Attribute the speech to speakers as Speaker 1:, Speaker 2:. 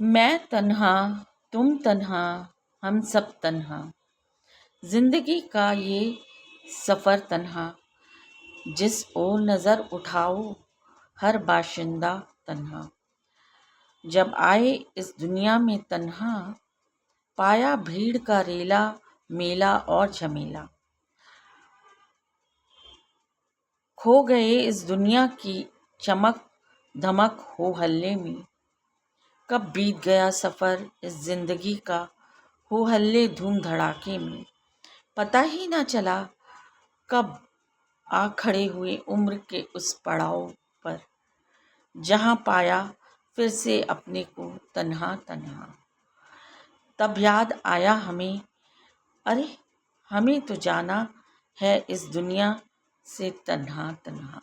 Speaker 1: मैं तन्हा, तुम तन्हा, हम सब तन्हा, जिंदगी का ये सफ़र तन्हा, जिस ओर नज़र उठाओ हर बाशिंदा तन्हा। जब आए इस दुनिया में तन्हा, पाया भीड़ का रेला मेला और झमेला। खो गए इस दुनिया की चमक धमक हो हल्ले में। कब बीत गया सफ़र इस जिंदगी का हो हल्ले धूम धड़ाके में। पता ही ना चला कब आ खड़े हुए उम्र के उस पड़ाव पर, जहाँ पाया फिर से अपने को तन्हा तन्हा। तब याद आया हमें, अरे हमें तो जाना है इस दुनिया से तन्हा तन्हा।